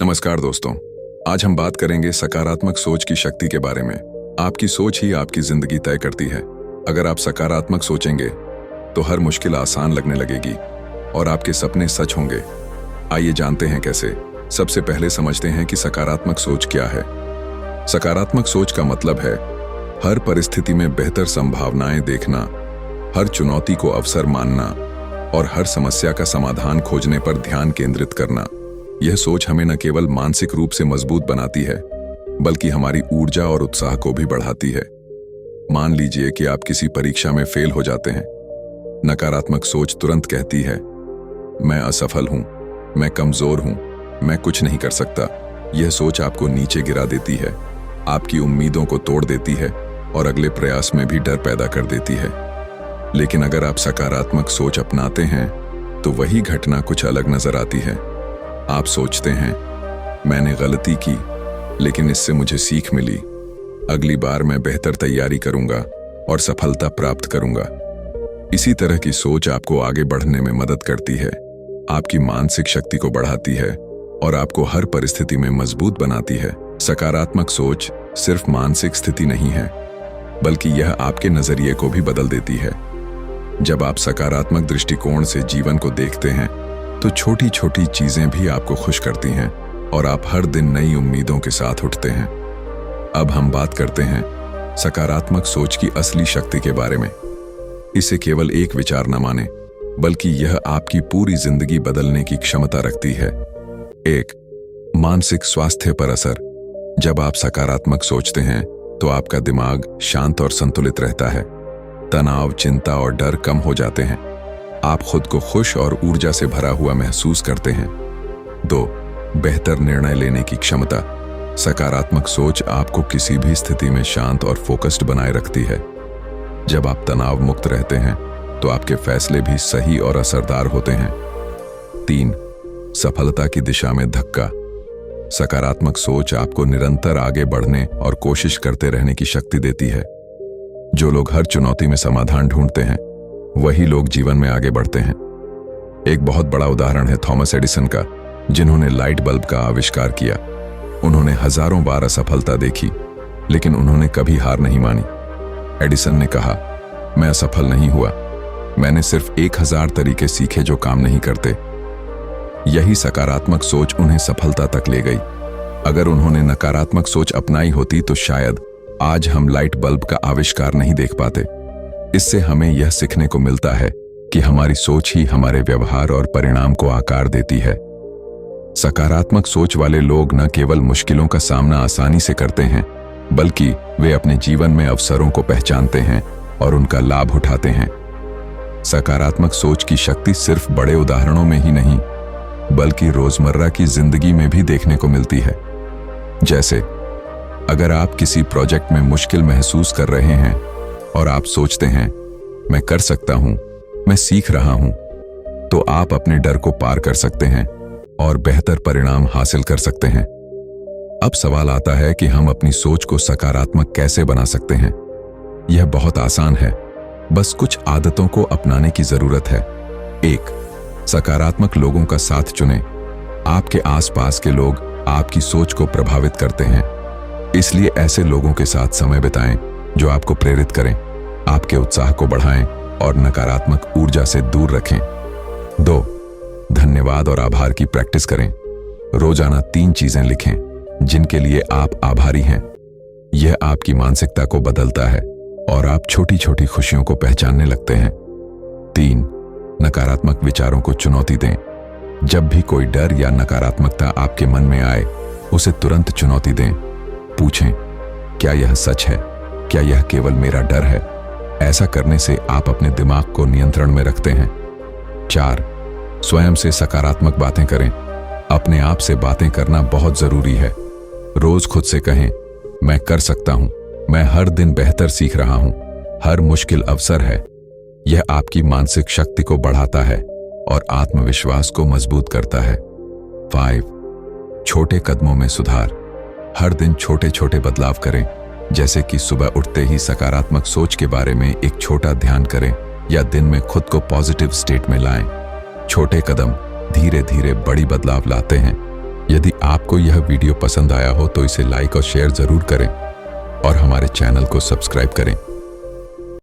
नमस्कार दोस्तों। आज हम बात करेंगे सकारात्मक सोच की शक्ति के बारे में। आपकी सोच ही आपकी जिंदगी तय करती है। अगर आप सकारात्मक सोचेंगे तो हर मुश्किल आसान लगने लगेगी और आपके सपने सच होंगे। आइए जानते हैं कैसे। सबसे पहले समझते हैं कि सकारात्मक सोच क्या है। सकारात्मक सोच का मतलब है हर परिस्थिति में बेहतर संभावनाएं देखना, हर चुनौती को अवसर मानना और हर समस्या का समाधान खोजने पर ध्यान केंद्रित करना। यह सोच हमें न केवल मानसिक रूप से मजबूत बनाती है बल्कि हमारी ऊर्जा और उत्साह को भी बढ़ाती है। मान लीजिए कि आप किसी परीक्षा में फेल हो जाते हैं। नकारात्मक सोच तुरंत कहती है, मैं असफल हूं, मैं कमजोर हूं, मैं कुछ नहीं कर सकता। यह सोच आपको नीचे गिरा देती है, आपकी उम्मीदों को तोड़ देती है और अगले प्रयास में भी डर पैदा कर देती है। लेकिन अगर आप सकारात्मक सोच अपनाते हैं तो वही घटना कुछ अलग नजर आती है। आप सोचते हैं, मैंने गलती की लेकिन इससे मुझे सीख मिली। अगली बार मैं बेहतर तैयारी करूंगा और सफलता प्राप्त करूंगा। इसी तरह की सोच आपको आगे बढ़ने में मदद करती है, आपकी मानसिक शक्ति को बढ़ाती है और आपको हर परिस्थिति में मजबूत बनाती है। सकारात्मक सोच सिर्फ मानसिक स्थिति नहीं है बल्कि यह आपके नजरिए को भी बदल देती है। जब आप सकारात्मक दृष्टिकोण से जीवन को देखते हैं तो छोटी छोटी चीजें भी आपको खुश करती हैं और आप हर दिन नई उम्मीदों के साथ उठते हैं। अब हम बात करते हैं सकारात्मक सोच की असली शक्ति के बारे में। इसे केवल एक विचार न माने बल्कि यह आपकी पूरी जिंदगी बदलने की क्षमता रखती है। 1. मानसिक स्वास्थ्य पर असर। जब आप सकारात्मक सोचते हैं तो आपका दिमाग शांत और संतुलित रहता है। तनाव, चिंता और डर कम हो जाते हैं। आप खुद को खुश और ऊर्जा से भरा हुआ महसूस करते हैं। 2. बेहतर निर्णय लेने की क्षमता। सकारात्मक सोच आपको किसी भी स्थिति में शांत और फोकस्ड बनाए रखती है। जब आप तनाव मुक्त रहते हैं तो आपके फैसले भी सही और असरदार होते हैं। 3. सफलता की दिशा में धक्का। सकारात्मक सोच आपको निरंतर आगे बढ़ने और कोशिश करते रहने की शक्ति देती है। जो लोग हर चुनौती में समाधान ढूंढते हैं वही लोग जीवन में आगे बढ़ते हैं। एक बहुत बड़ा उदाहरण है थॉमस एडिसन का, जिन्होंने लाइट बल्ब का आविष्कार किया। उन्होंने हजारों बार असफलता देखी लेकिन उन्होंने कभी हार नहीं मानी। एडिसन ने कहा, मैं असफल नहीं हुआ, मैंने सिर्फ 1000 तरीके सीखे जो काम नहीं करते। यही सकारात्मक सोच उन्हें सफलता तक ले गई। अगर उन्होंने नकारात्मक सोच अपनाई होती तो शायद आज हम लाइट बल्ब का आविष्कार नहीं देख पाते। इससे हमें यह सीखने को मिलता है कि हमारी सोच ही हमारे व्यवहार और परिणाम को आकार देती है। सकारात्मक सोच वाले लोग न केवल मुश्किलों का सामना आसानी से करते हैं बल्कि वे अपने जीवन में अवसरों को पहचानते हैं और उनका लाभ उठाते हैं। सकारात्मक सोच की शक्ति सिर्फ बड़े उदाहरणों में ही नहीं बल्कि रोजमर्रा की जिंदगी में भी देखने को मिलती है। जैसे अगर आप किसी प्रोजेक्ट में मुश्किल महसूस कर रहे हैं और आप सोचते हैं, मैं कर सकता हूं, मैं सीख रहा हूं, तो आप अपने डर को पार कर सकते हैं और बेहतर परिणाम हासिल कर सकते हैं। अब सवाल आता है कि हम अपनी सोच को सकारात्मक कैसे बना सकते हैं। यह बहुत आसान है, बस कुछ आदतों को अपनाने की जरूरत है। 1. सकारात्मक लोगों का साथ चुनें। आपके आसपास के लोग आपकी सोच को प्रभावित करते हैं, इसलिए ऐसे लोगों के साथ समय बिताएं जो आपको प्रेरित करें, आपके उत्साह को बढ़ाएं और नकारात्मक ऊर्जा से दूर रखें। 2. धन्यवाद और आभार की प्रैक्टिस करें। रोजाना 3 चीजें लिखें जिनके लिए आप आभारी हैं। यह आपकी मानसिकता को बदलता है और आप छोटी छोटी खुशियों को पहचानने लगते हैं। 3. नकारात्मक विचारों को चुनौती दें। जब भी कोई डर या नकारात्मकता आपके मन में आए, उसे तुरंत चुनौती दें। पूछें, क्या यह सच है? क्या यह केवल मेरा डर है? ऐसा करने से आप अपने दिमाग को नियंत्रण में रखते हैं। 4. स्वयं से सकारात्मक बातें करें। अपने आप से बातें करना बहुत जरूरी है। रोज खुद से कहें, मैं कर सकता हूं, मैं हर दिन बेहतर सीख रहा हूं, हर मुश्किल अवसर है। यह आपकी मानसिक शक्ति को बढ़ाता है और आत्मविश्वास को मजबूत करता है। 5. छोटे कदमों में सुधार। हर दिन छोटे छोटे बदलाव करें, जैसे कि सुबह उठते ही सकारात्मक सोच के बारे में एक छोटा ध्यान करें या दिन में खुद को पॉजिटिव स्टेट में लाएं। छोटे कदम धीरे धीरे बड़ी बदलाव लाते हैं। यदि आपको यह वीडियो पसंद आया हो तो इसे लाइक और शेयर जरूर करें और हमारे चैनल को सब्सक्राइब करें।